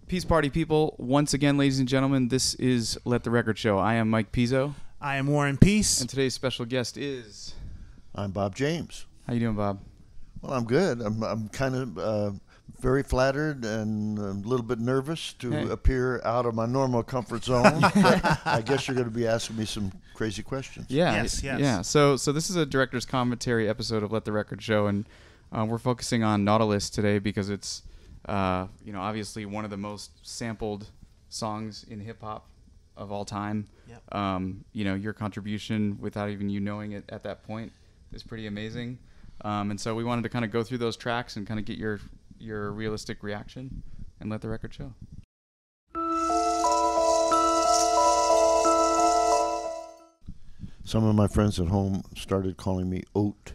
Peace party people. Once again, ladies and gentlemen, this is Let the Record Show. I am Mike Pizzo. I am Warren Peace. And today's special guest is... I'm Bob James. How you doing, Bob? Well, I'm good. I'm kind of very flattered and a little bit nervous to appear out of my normal comfort zone. But I guess you're going to be asking me some crazy questions. Yeah. Yes. Yeah. So this is a director's commentary episode of Let the Record Show, and we're focusing on Nautilus today because it's obviously one of the most sampled songs in hip hop of all time. Yep. Your contribution, without even you knowing it at that point, is pretty amazing. And so we wanted to kind of go through those tracks and kind of get your realistic reaction and let the record show. Some of my friends at home started calling me Oat.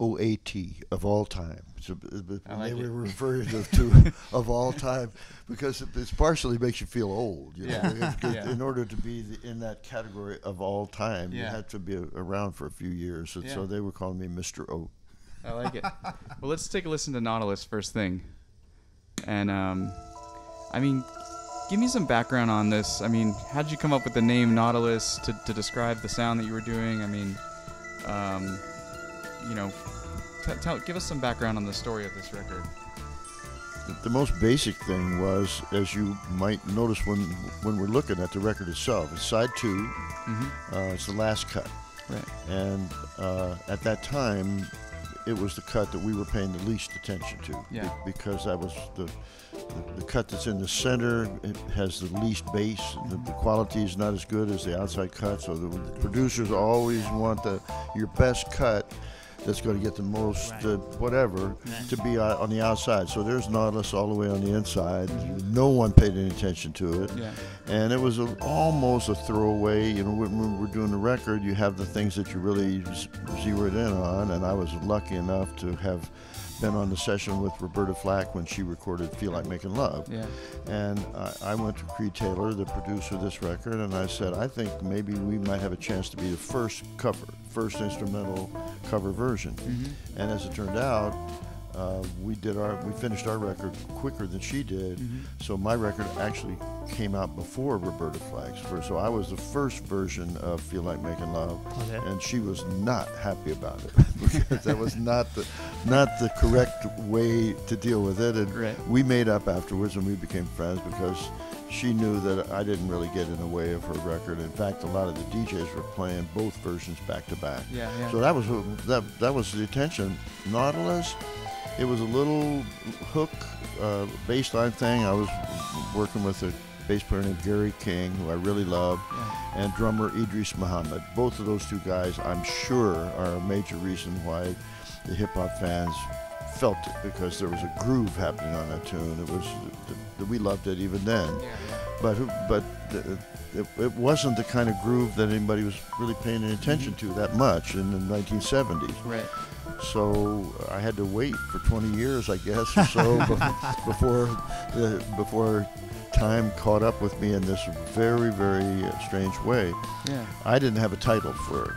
O-A-T, of all time. So they were referring to of all time because it partially makes you feel old. You know? In order to be in that category of all time, you had to be around for a few years. And so they were calling me Mr. Oat. I like it. Well, let's take a listen to Nautilus first thing. And, give me some background on this. How did you come up with the name Nautilus to describe the sound that you were doing? Give us some background on the story of this record. The most basic thing was, as you might notice when we're looking at the record itself, it's side 2. Mm-hmm. It's the last cut. Right. And at that time, it was the cut that we were paying the least attention to. Yeah. Because that was the cut that's in the center. It has the least bass. Mm-hmm. The quality is not as good as the outside cut. So the producers always want your best cut that's going to get the most to be on the outside. So there's Nautilus all the way on the inside. Mm-hmm. No one paid any attention to it. Yeah. And it was almost a throwaway. When we're doing the record, you have the things that you really zeroed in on. And I was lucky enough to have been on the session with Roberta Flack when she recorded Feel Like Making Love. Yeah. And I went to Creed Taylor, the producer of this record, and I said, I think maybe we might have a chance to be the first instrumental cover version. Mm-hmm. And as it turned out, we finished our record quicker than she did. Mm-hmm. So my record actually came out before Roberta Flack's first. So I was the first version of Feel Like Making Love, and she was not happy about it because that was not the correct way to deal with it. And we made up afterwards, and we became friends because she knew that I didn't really get in the way of her record. In fact, a lot of the DJs were playing both versions back to back. Yeah. So that was the intention. Nautilus, it was a little hook bass line thing. I was working with a bass player named Gary King, who I really loved, and drummer Idris Muhammad. Both of those two guys, I'm sure, are a major reason why the hip-hop fans felt it, because there was a groove happening on that tune. It was we loved it even then. But it wasn't the kind of groove that anybody was really paying any attention to that much in the 1970s. Right. So I had to wait for 20 years, I guess, or so before time caught up with me in this very, very strange way. Yeah. I didn't have a title for it.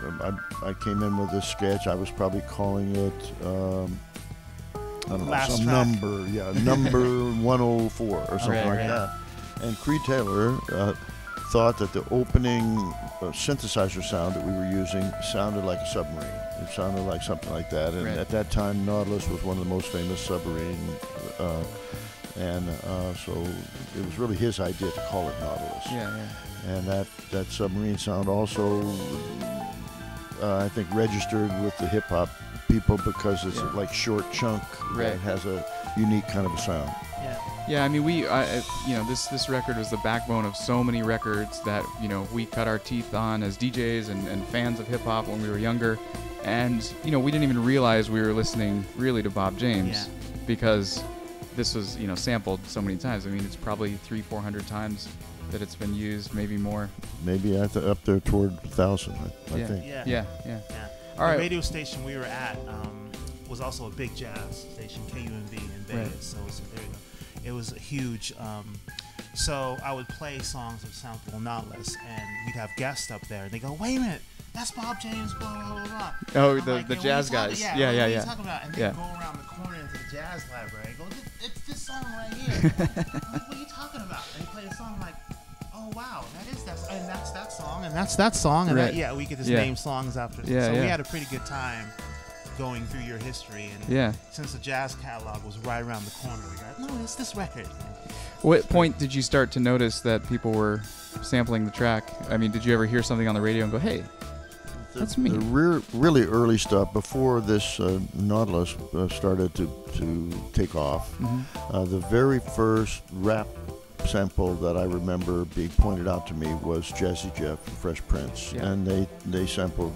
I came in with this sketch. I was probably calling it, I don't know, Last some track. number 104 or something like that. And Creed Taylor thought that the opening synthesizer sound that we were using sounded like a submarine. It sounded like something like that. And at that time, Nautilus was one of the most famous submarine. So it was really his idea to call it Nautilus. Yeah. And that submarine sound also, I think, registered with the hip-hop people because it's like short chunk that has a unique kind of a sound. Yeah, this record was the backbone of so many records that, we cut our teeth on as DJs and fans of hip-hop when we were younger. And, we didn't even realize we were listening really to Bob James because this was, sampled so many times. It's probably 300-400 times that it's been used, maybe more. Maybe up there toward 1,000, I think. Yeah. All right. The radio station we were at was also a big jazz station, KUMB in Vegas. So there you go. It was huge. So I would play songs of sample Nautilus, and we'd have guests up there. And they go, "Wait a minute, that's Bob James, blah blah blah blah." Oh, the jazz guys. Yeah. What are you talking about? And they go around the corner into the jazz library. And go, it's this song right here. I'm like, what are you talking about? And he played a song, I'm like, oh wow, that is that, and that's that song, and that's that song, and Right. we get to name songs after. Yeah, so yeah. we had a pretty good time going through your history, and Yeah. since the jazz catalog was right around the corner, we got, no, it's this record. What point did you start to notice that people were sampling the track? I mean, did you ever hear something on the radio and go, hey, that's me? The really early stuff, before this Nautilus started to take off, the very first rap sample that I remember being pointed out to me was Jazzy Jeff and Fresh Prince, Yeah. and they sampled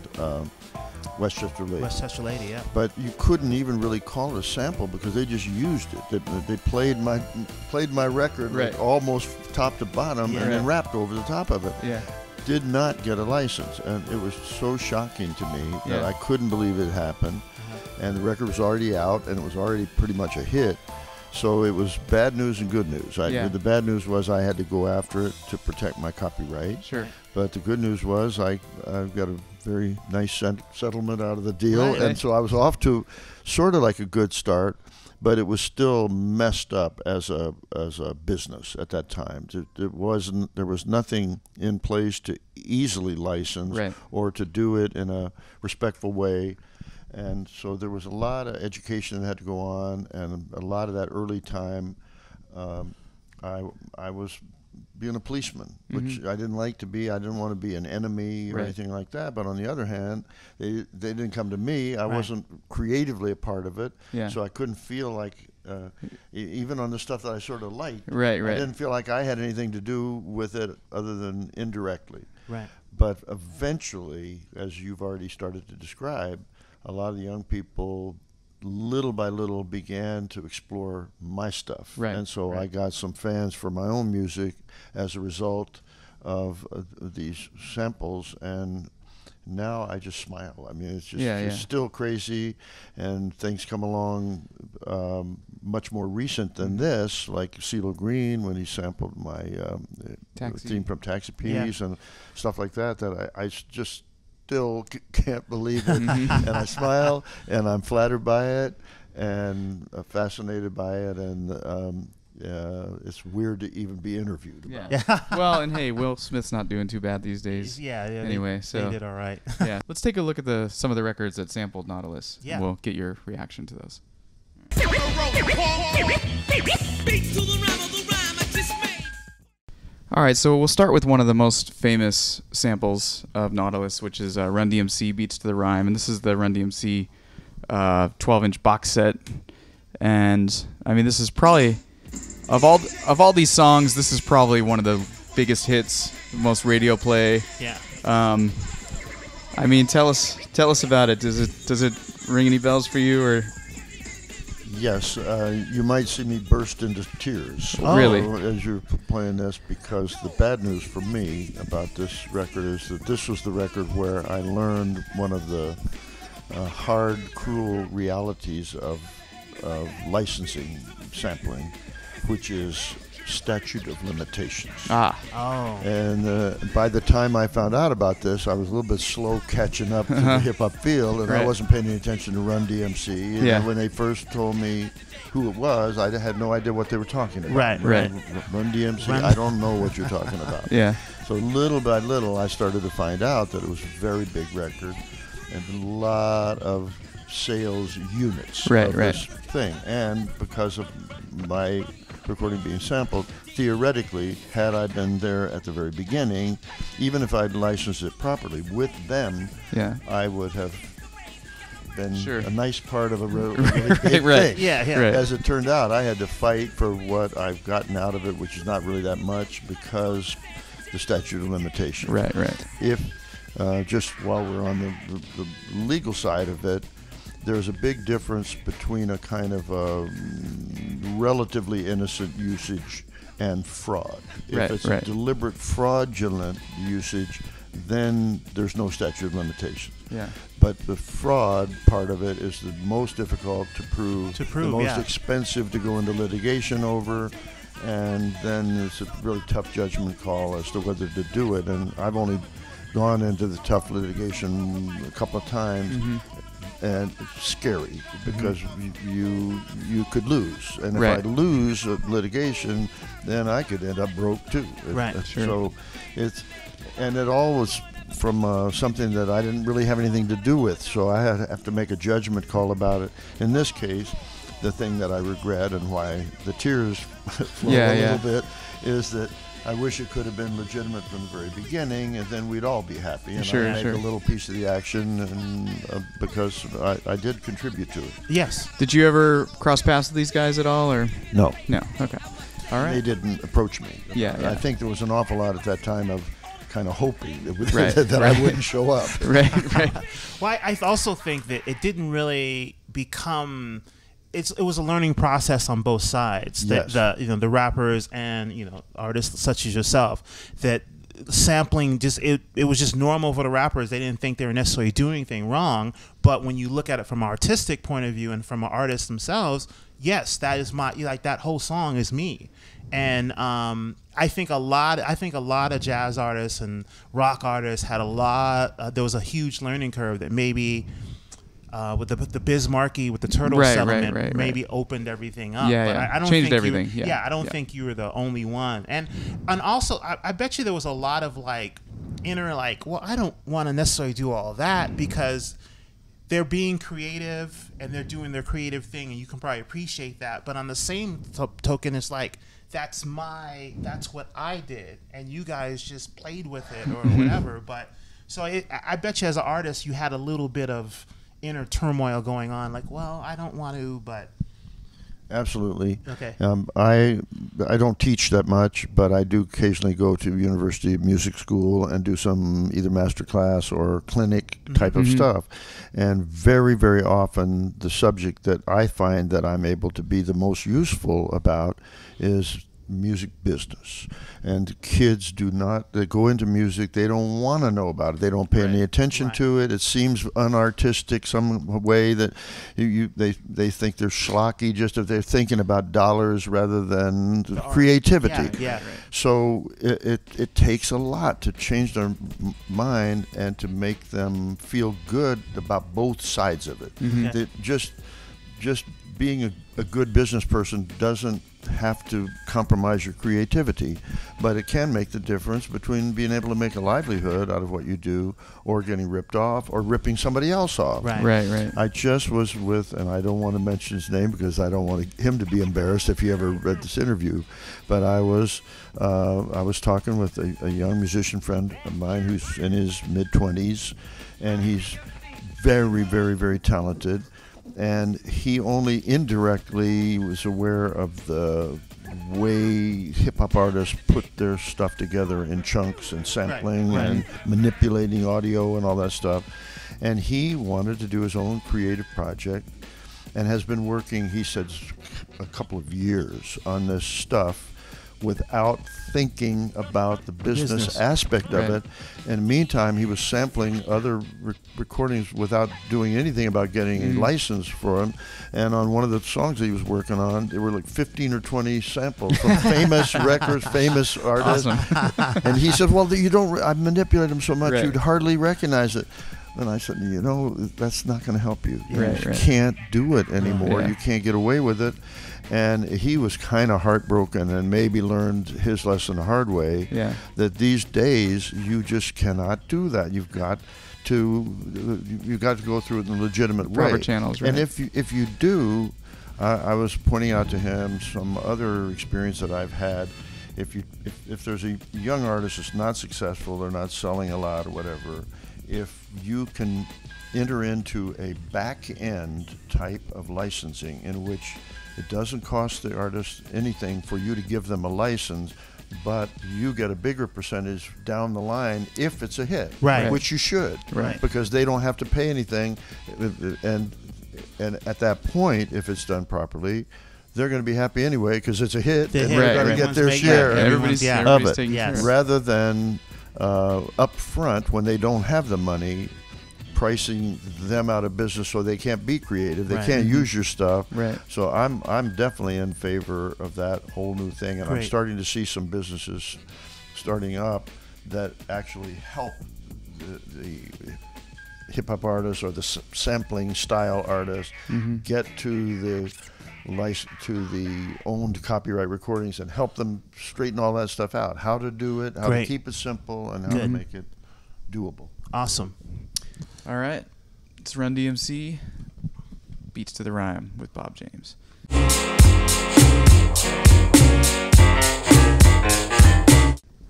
Westchester Lady. Westchester Lady, yeah. But you couldn't even really call it a sample because they just used it. They played my record Right. like almost top to bottom, Yeah. and then rapped over the top of it. Yeah. Did not get a license, and it was so shocking to me that Yeah. I couldn't believe it happened. And the record was already out, and it was already pretty much a hit. So it was bad news and good news. Yeah. The bad news was I had to go after it to protect my copyright. Sure. But the good news was I got a very nice settlement out of the deal, Right. and so I was off to sort of like a good start. But it was still messed up as a business at that time. There was nothing in place to easily license Right. or to do it in a respectful way. And so there was a lot of education that had to go on, and a lot of that early time, I was being a policeman, which I didn't like to be. I didn't want to be an enemy or Right. anything like that. But on the other hand, they didn't come to me. I Right. wasn't creatively a part of it, Yeah. so I couldn't feel like, even on the stuff that I sort of liked, Right, I right. didn't feel like I had anything to do with it other than indirectly. Right. But eventually, as you've already started to describe, a lot of the young people, little by little, began to explore my stuff. Right, And so right. I got some fans for my own music as a result of these samples, and now I just smile. I mean, it's just it's still crazy, and things come along much more recent than this, like CeeLo Green when he sampled my Taxi. theme from Taxi Peas and stuff like that, that I just still can't believe it. And I smile, and I'm flattered by it, and fascinated by it, and it's weird to even be interviewed about it. Yeah. Well, and hey, Will Smith's not doing too bad these days. Yeah. Anyway, so they did all right. yeah, let's take a look at some of the records that sampled Nautilus. Yeah. And we'll get your reaction to those. All right, so we'll start with one of the most famous samples of Nautilus, which is Run DMC Beats to the Rhyme, and this is the Run DMC 12-inch box set. And I mean, this is probably of all these songs, this is probably one of the biggest hits, most radio play. Yeah. I mean, tell us about it. Does it ring any bells for you, or? Yes, you might see me burst into tears. Really? As you're playing this, because the bad news for me about this record is that this was the record where I learned one of the hard, cruel realities of licensing sampling, which is statute of limitations. Ah. Oh. And by the time I found out about this, I was a little bit slow catching up to the hip-hop field, and Right. I wasn't paying any attention to Run DMC. And Yeah. when they first told me who it was, I had no idea what they were talking about. Right. Right. Run DMC, I don't know what you're talking about. Yeah. So little by little, I started to find out that it was a very big record and a lot of sales units Right, of right. this thing. And because of my recording being sampled, theoretically, had I been there at the very beginning, even if I'd licensed it properly with them, Yeah. I would have been Sure. a nice part of a really big right. thing. Yeah. Right. As it turned out, I had to fight for what I've gotten out of it, which is not really that much, because the statute of limitation. Right. If just while we're on the legal side of it, there's a big difference between a kind of relatively innocent usage and fraud. Right, If it's right. a deliberate fraudulent usage, then there's no statute of limitations. Yeah. But the fraud part of it is the most difficult to prove, To prove, the most yeah. expensive to go into litigation over, and then it's a really tough judgment call as to whether to do it. And I've only gone into the tough litigation a couple of times. and scary because you could lose, and if I lose a litigation, then I could end up broke too. Right. So it all was from something that I didn't really have anything to do with, so I have to make a judgment call about it. In this case, the thing that I regret and why the tears flow a little bit is that I wish it could have been legitimate from the very beginning, and then we'd all be happy. And I'd make a little piece of the action, and because I did contribute to it. Yes. Did you ever cross paths with these guys at all, or no? No. Okay. All right. They didn't approach me. Yeah. I think there was an awful lot at that time of kind of hoping Right. that I wouldn't show up. Right. Well, I also think that it didn't really become. It was a learning process on both sides. Yes. The rappers and artists such as yourself, that sampling it was just normal for the rappers. They didn't think they were necessarily doing anything wrong. But when you look at it from an artistic point of view and from an artist themselves, yes, that is that whole song is me. And I think a lot of jazz artists and rock artists had there was a huge learning curve that maybe. With the Biz Markie, with the Turtle settlement, maybe opened everything up. Yeah, but yeah. I don't Changed think everything. I don't think you were the only one. And also, I bet you there was a lot of inner well, I don't want to necessarily do all that because they're being creative and they're doing their creative thing, and you can probably appreciate that. But on the same token, it's that's what I did, and you guys just played with it or whatever. But so I bet you as an artist, you had a little bit of inner turmoil going on, well, I don't want to, but absolutely. Okay. I don't teach that much, but I do occasionally go to University of Music School and do some either master class or clinic type of stuff. And very, very often the subject that I find that I'm able to be the most useful about is music business. And kids they go into music, they don't want to know about it, they don't pay any attention to it, it seems unartistic some way that they think they're schlocky just if they're thinking about dollars rather than creativity. So it takes a lot to change their mind and to make them feel good about both sides of it. Just being a good business person doesn't have to compromise your creativity, but it can make the difference between being able to make a livelihood out of what you do or getting ripped off or ripping somebody else off. Right. I just was with, and I don't want to mention his name because I don't want him to be embarrassed if he ever read this interview, but I was talking with a young musician friend of mine who's in his mid-20s, and he's very, very, very talented. And he only indirectly was aware of the way hip-hop artists put their stuff together in chunks and sampling and manipulating audio and all that stuff. And he wanted to do his own creative project and has been working, he said, a couple of years on this stuff without thinking about the business aspect of it. In the meantime, he was sampling other recordings without doing anything about getting a license for them. And on one of the songs that he was working on, there were 15 or 20 samples from famous records, famous artists. Awesome. And he said, well, I manipulate them so much you'd hardly recognize it. And I said, that's not going to help you. You can't do it anymore. You can't get away with it. And he was kind of heartbroken and maybe learned his lesson the hard way, that these days you just cannot do that. You've got to go through it in a legitimate way. Proper channels, right. And if you do, I was pointing out to him some other experience that I've had. If there's a young artist that's not successful, they're not selling a lot or whatever, if you can enter into a back-end type of licensing in which it doesn't cost the artist anything for you to give them a license, but you get a bigger percentage down the line if it's a hit, which you should, because they don't have to pay anything. And at that point, if it's done properly, they're going to be happy anyway because it's a hit, and they're going to get their share everybody's of it, taking care of it. rather than up front when they don't have the money, pricing them out of business so they can't be creative, they can't use your stuff. So I'm definitely in favor of that whole new thing, and I'm starting to see some businesses starting up that actually help the hip hop artists or the sampling style artists get to the owned copyright recordings and help them straighten all that stuff out. How to do it, how to keep it simple, and how to make it doable. Awesome. All right. It's Run DMC, Beats to the Rhyme with Bob James.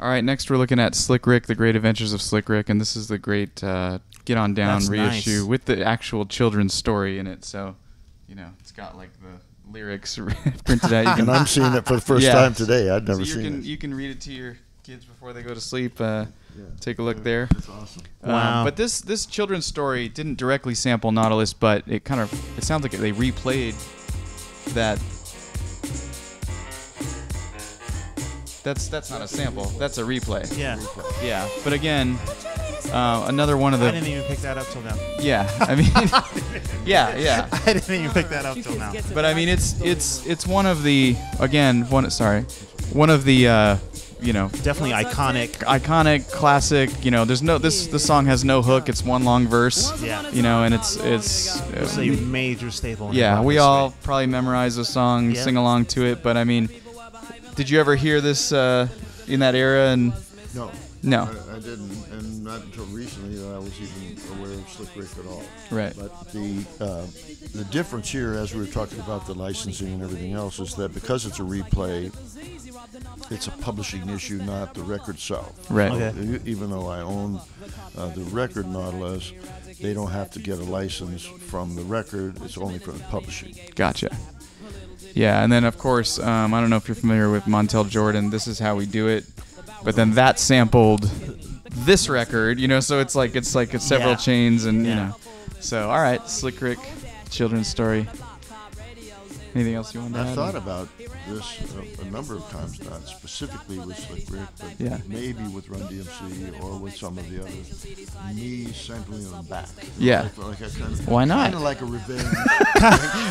All right, next we're looking at Slick Rick, The Great Adventures of Slick Rick, and this is the great Get On Down reissue with the actual children's story in it. So, you know, it's got like the lyrics printed out. And I'm seeing it for the first time today. I'd never seen it. You can read it to your kids before they go to sleep. Take a look there. That's awesome. Wow. But this children's story didn't directly sample Nautilus, but it sounds like they replayed that. That's not a sample. That's a replay. Yeah. Yeah. But again, another one of the. I didn't even pick that up till now. Yeah. I mean. yeah. I didn't even pick that up till now. But I mean, it's one of the one of the you know, definitely iconic, classic. You know, there's no this song has no hook. It's one long verse. Yeah. You know, and it's a major staple. Yeah, we all probably memorize the song, sing along to it. But I mean, did you ever hear this in that era? And no, I didn't, and not until recently that I was even aware of Slick Rick at all. Right. But the difference here, as we were talking about the licensing and everything else, is that because it's a replay, it's a publishing issue, not the record itself. Right. Okay. Even though I own the record Nautilus, they don't have to get a license from the record. It's only from the publishing. Gotcha. Yeah, and then of course, I don't know if you're familiar with Montel Jordan. This Is How We Do It, but then that sampled this record. You know, so it's several chains, and you know. So all right, Slick Rick, children's story. Anything else you want to add? I thought about this a number of times, not specifically with Slick Rick, but maybe with Run DMC or with some of the others. Me sampling them back. Yeah. Like I kinda, why not? Kind of like a revenge.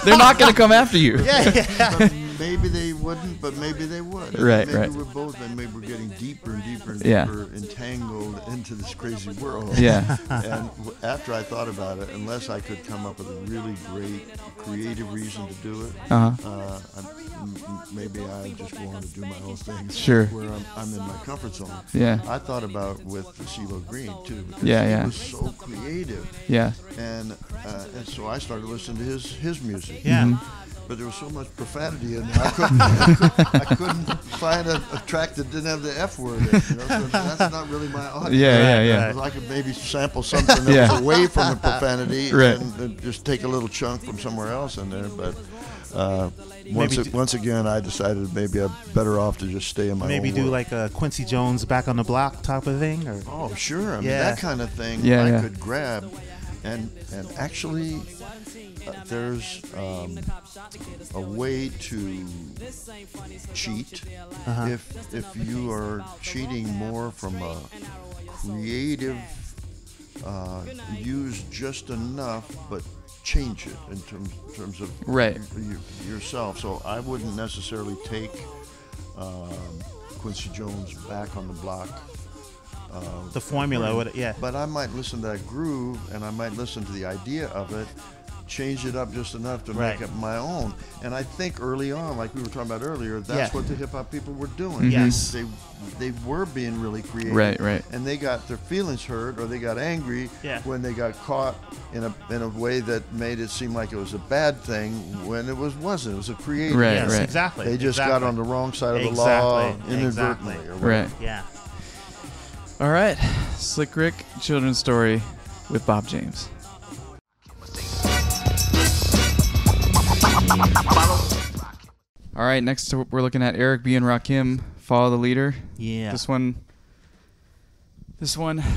They're not going to come after you. But maybe they wouldn't, but maybe they would. Right, maybe we're both, and maybe we're getting deeper and deeper and deeper entangled into this crazy world. Yeah. And after I thought about it, unless I could come up with a really great creative reason to do it, maybe I just want to do my own thing. Sure. Where I'm in my comfort zone. Yeah. I thought about with CeeLo Green too. Yeah. He was so creative. Yeah. And so I started listening to his music. Yeah. But there was so much profanity in there. I couldn't find a track that didn't have the F word in it. You know? So that's not really my audience. Yeah. I could maybe sample something that was away from the profanity and just take a little chunk from somewhere else in there. But once again, I decided maybe I'm better off to just stay in my own maybe do world. like a Quincy Jones Back on the Block type of thing. Or? Oh, sure. I mean, that kind of thing I could grab. And actually, there's a way to cheat if you are cheating more from a creative, use just enough, but change it in terms of yourself. So I wouldn't necessarily take Quincy Jones' Back on the Block. The formula, But I might listen to that groove, and I might listen to the idea of it, change it up just enough to make it my own. And I think early on, like we were talking about earlier, that's what the hip hop people were doing. Yes, they were being really creative. Right. And they got their feelings hurt, or they got angry when they got caught in a way that made it seem like it was a bad thing when it wasn't. It was a creative. Right. Yes, exactly. They just got on the wrong side of the law inadvertently. Right. Yeah. All right, Slick Rick, children's story with Bob James. All right, next we're looking at Eric B and Rakim, Follow the Leader. Yeah. This one,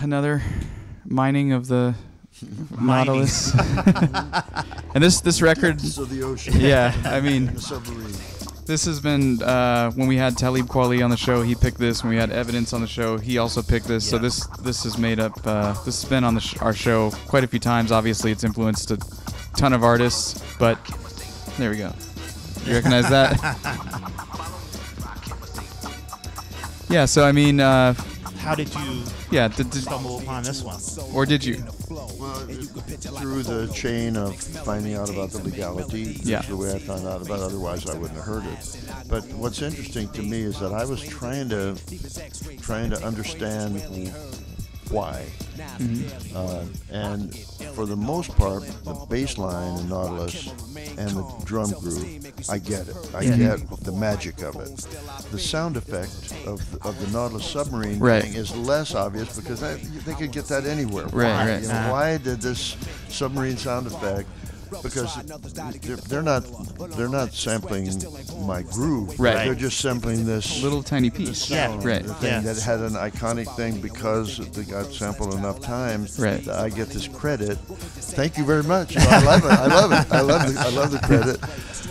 another mining of the Nautilus. And this record. Of the ocean. Yeah, I mean. The submarine. This has been, when we had Talib Kweli on the show, he picked this. When we had Evidence on the show, he also picked this. So this is made up, this has been on our show quite a few times. Obviously, it's influenced a ton of artists, but there we go. You recognize that? Yeah, so I mean, how did you stumble upon this one? Or did you? Well, through the chain of finding out about the legality, Yeah. the way I found out about it, otherwise I wouldn't have heard it. But what's interesting to me is that I was trying to understand why. And for the most part, the bass line in Nautilus and the drum groove, I get it. I get the magic of it. The sound effect of the Nautilus submarine thing is less obvious because they could get that anywhere. Right. You know, why did this submarine sound effect? Because they're not sampling my groove. Right. They're just sampling this Little tiny piece. sound, Right. the thing that had an iconic thing because they got sampled enough times. Right. That I get this credit. Thank you very much. You know, I love it. I love the credit.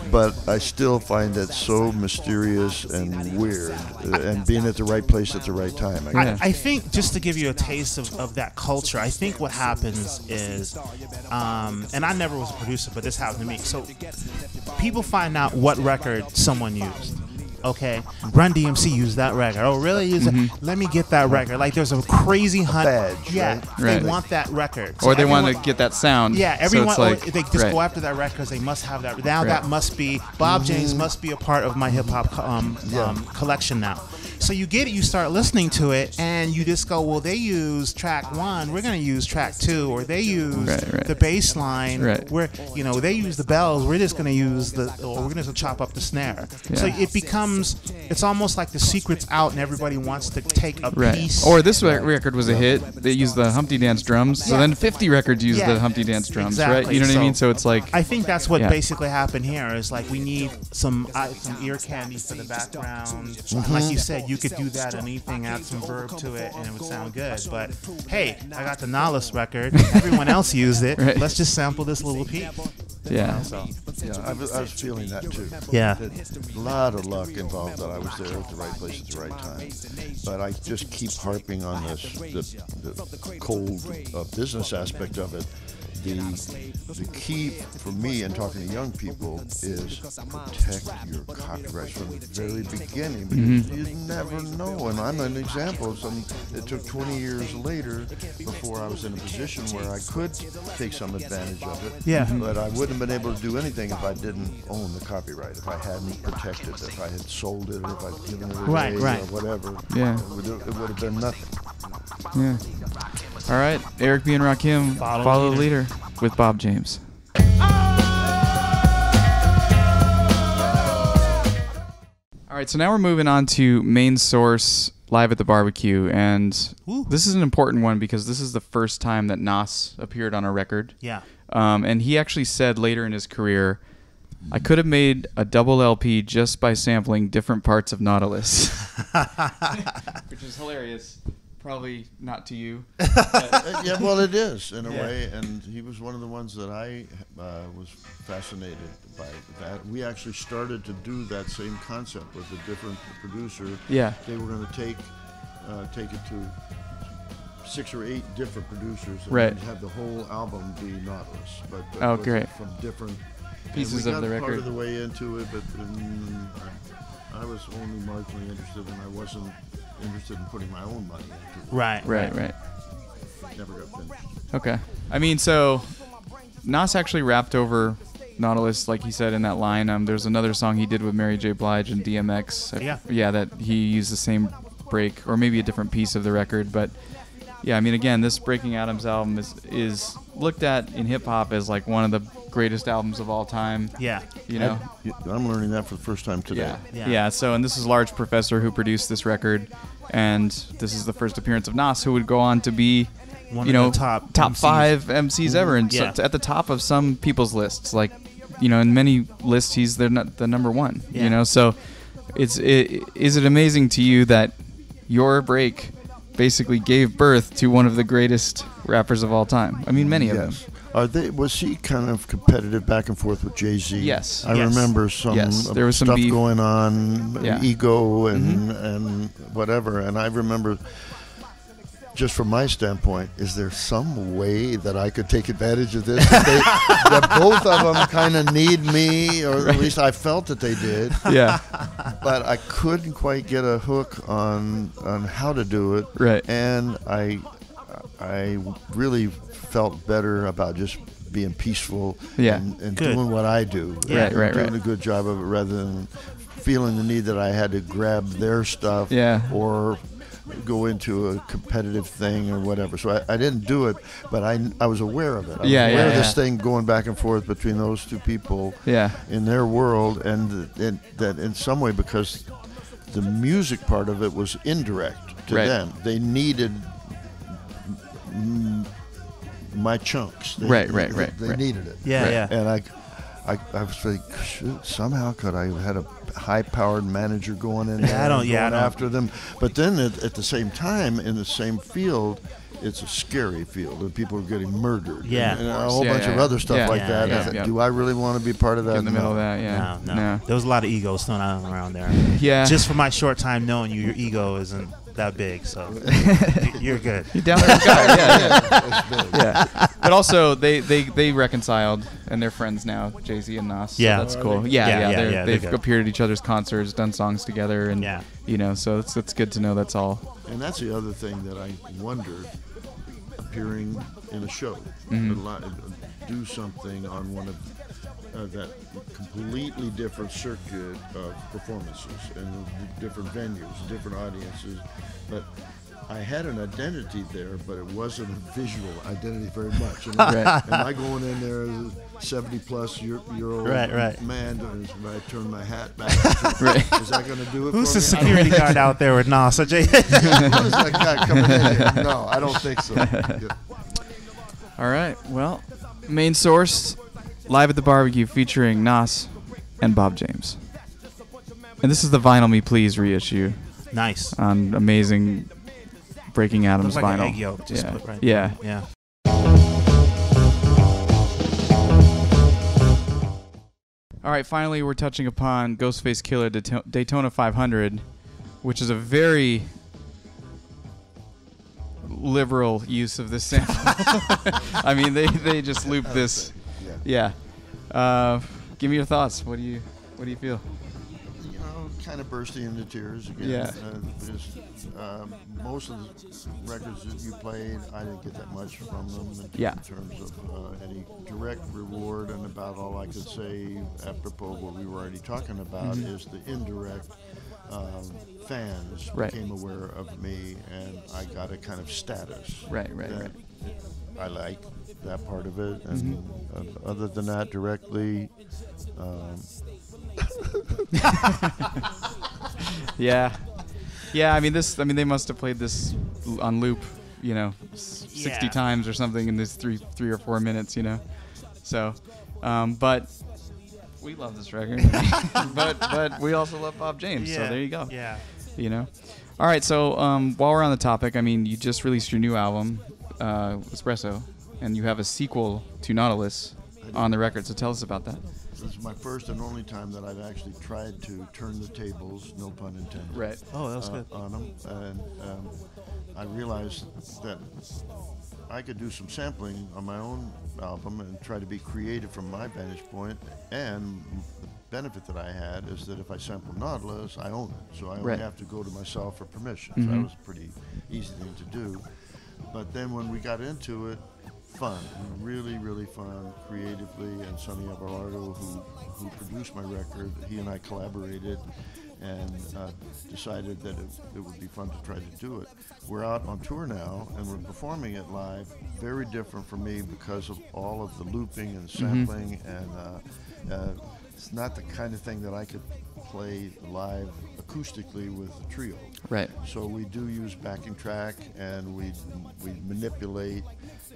But I still find it so mysterious and weird, and being at the right place at the right time. I think, just to give you a taste of that culture, I think what happens is, and I never was a producer, but this happened to me. So people find out what record someone used. Okay, Run DMC used that record. Oh, really? Let me get that record. Like, there's a crazy hunt. Badge, yeah, right? they want that record. Or they want to get that sound. Yeah, everyone. So it's like, they just go after that record because they must have that. Now that must be Bob James must be a part of my hip hop collection now. So you get it, you start listening to it, and you just go, well, they use track 1, we're going to use track 2, or they use the bass line, they use the bells, we're just going to use or we're going to chop up the snare. Yeah. So it becomes, it's almost like the secret's out and everybody wants to take a piece. Or this record was a hit, they used the Humpty Dance drums, so then 50 records use the Humpty Dance drums, right? You know what I mean? So it's like... I think that's what basically happened here, is like we need some ear candy for the background. Like you said, you could do that anything, add some verb to it, and it would sound good. But hey, I got the Nautilus record. Everyone else used it. Right. Let's just sample this little piece. Yeah. I was feeling that too. Yeah. A lot of luck involved that I was there at the right place at the right time. But I just keep harping on the cold business aspect of it. The key for me in talking to young people is protect your copyrights from the very beginning, because you never know. And I'm an example of something that took 20 years later before I was in a position where I could take some advantage of it. Yeah. But I wouldn't have been able to do anything if I didn't own the copyright, if I hadn't protected it, if I had sold it, or if I'd given it away, or whatever. Yeah. It would have been nothing. Yeah. All right, Eric B and Rakim, follow the leader with Bob James. All right, so now we're moving on to Main Source Live at the Barbecue, and this is an important one because this is the first time that Nas appeared on a record. Yeah. And he actually said later in his career, I could have made a double LP just by sampling different parts of Nautilus. Which is hilarious. Probably not to you. Yeah, well, it is in a way, and he was one of the ones that I was fascinated by. That we actually started to do that same concept with a different producer. Yeah, they were going to take it to 6 or 8 different producers, and have the whole album be Nautilus, but great, from different pieces of the record. Part of the way into it, but I was only marginally interested, and I wasn't interested in putting my own money into it. Right. Never got finished. Okay. I mean, so Nas actually rapped over Nautilus, like he said in that line. There's another song he did with Mary J. Blige and DMX. Yeah, that he used the same break, or maybe a different piece of the record. But yeah, I mean, again, this Breaking Atoms album is looked at in hip hop as like one of the greatest albums of all time. Yeah. You know? I'm learning that for the first time today. Yeah. So, and this is Large Professor who produced this record, and this is the first appearance of Nas, who would go on to be one of the top MCs. 5 MCs ever, and so at the top of some people's lists. Like, in many lists, he's the number one. Yeah. So is it amazing to you that your break basically gave birth to one of the greatest rappers of all time? I mean, many of them. Was he kind of competitive back and forth with Jay-Z? Yes. I remember some there was some stuff beef going on, ego and whatever. And I remember just from my standpoint, is there some way that I could take advantage of this? That both of them kind of need me, or at least I felt that they did. Yeah. But I couldn't quite get a hook on how to do it. Right. And I really felt better about just being peaceful and doing what I do. Yeah. Doing a good job of it rather than feeling the need that I had to grab their stuff or go into a competitive thing or whatever. So I didn't do it, but I was aware of it. I was aware of this thing going back and forth between those two people in their world, and that in some way, because the music part of it was indirect to them. They needed my chunks. They needed it. And I was like, shoot, somehow could I have had a high-powered manager going in there going after them. But then at the same time, in the same field, it's a scary field, and people are getting murdered. And a whole bunch of other stuff like that. I thought, do I really want to be part of that? In the middle of that, No. There was a lot of egos thrown around there. Yeah. Just for my short time knowing you, your ego isn't that big, so you're good. You're down there, guy. But also, they reconciled, and they're friends now, Jay-Z and Nas. So that's cool. They've appeared at each other's concerts, done songs together, and so it's good to know that's all. And that's the other thing that I wondered, appearing in a show, do something on one of that completely different circuit of performances and different venues, different audiences. But I had an identity there, but it wasn't a visual identity very much. And am I going in there as a 70-plus-year-old man? When I turn my hat back, is that going to do it? Who's the security guard out there with Nas? What is that guy coming in here? No, I don't think so. All right. Well, Main Source, live at the barbecue, featuring Nas and Bob James. And this is the Vinyl Me Please reissue. Nice. On amazing Breaking Atoms like vinyl. An egg yolk just put right yeah. There. All right, finally we're touching upon Ghostface Killah Daytona 500, which is a very liberal use of this sample. I mean, they just looped this. Yeah. Give me your thoughts. What do you feel? Kind of bursting into tears again. Yeah. Most of the records that you played, I didn't get that much from them in terms of any direct reward, and about all I could say, apropos what we were already talking about, is the indirect fans became aware of me, and I got a kind of status. Right. I like that part of it, and other than that, directly. I mean, they must have played this on loop, 60 times or something in this 3 or 4 minutes, So, but we love this record. but we also love Bob James. So there you go. Yeah. All right. So while we're on the topic, I mean, you just released your new album, Espresso, and you have a sequel to Nautilus on the record. So tell us about that. This is my first and only time that I've actually tried to turn the tables, no pun intended. Right. Oh, that was good. On them, and I realized that I could do some sampling on my own album and try to be creative from my vantage point. And the benefit that I had is that if I sample Nautilus, I own it, so I only have to go to myself for permission. So that was a pretty easy thing to do. But then when we got into it, fun, really, really fun, creatively, and Sonny Abelardo, who produced my record, he and I collaborated and decided that it would be fun to try to do it. We're out on tour now, and we're performing it live. Very different for me because of all of the looping and sampling, and it's not the kind of thing that I could play live acoustically with the trio. Right. So we do use backing track, and we manipulate.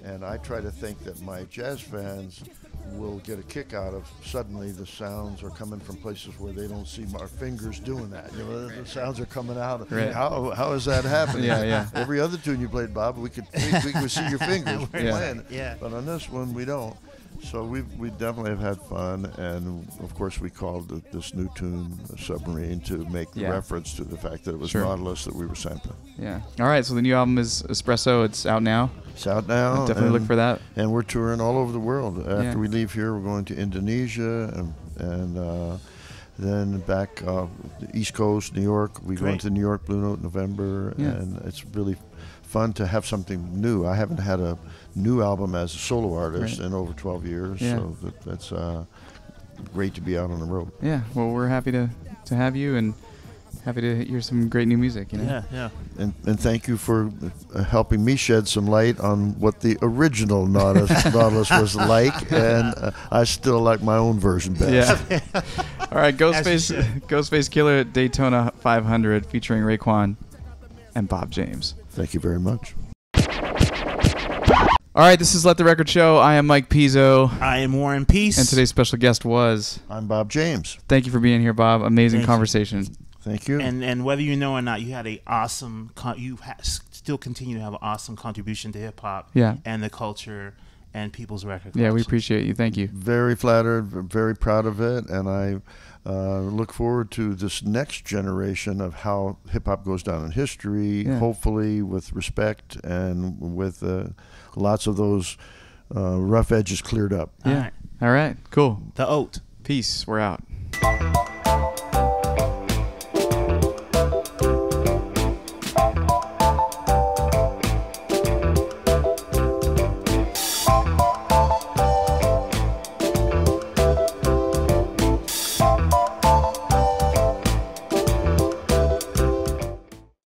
And I try to think that my jazz fans will get a kick out of suddenly the sounds are coming from places where they don't see our fingers doing that. The sounds are coming out. Right. How is that happening? Yeah. Every other tune you played, Bob, we could see your fingers playing. Yeah. But on this one, we don't. So we definitely have had fun, and of course we called this new tune Submarine to make reference to the fact that it was Nautilus that we were sampling. Yeah. All right, so the new album is Espresso. It's out now. It's out now. Definitely look for that. And we're touring all over the world. After we leave here, we're going to Indonesia and then back the East Coast, New York. We go into New York Blue Note in November, and it's really fun to have something new. I haven't had a new album as a solo artist in over 12 years, so that's great to be out on the road. Yeah, well, we're happy to have you, and happy to hear some great new music. You know? Yeah, yeah. And thank you for helping me shed some light on what the original Nautilus was like, and I still like my own version best. Yeah. All right, Ghostface Killah at Daytona 500 featuring Raekwon and Bob James. Thank you very much. All right, this is Let the Record Show. I am Mike Pizzo. I am Warren Peace. And today's special guest was... I'm Bob James. Thank you for being here, Bob. Amazing conversation. Thank you. And whether you know or not, you had a awesome... still continue to have an awesome contribution to hip-hop and the culture and people's record collection. Yeah, we appreciate you. Thank you. Very flattered, very proud of it, and I look forward to this next generation of how hip-hop goes down in history, hopefully with respect and with lots of those rough edges cleared up. Yeah. All right. Cool. The Oat. Peace. We're out.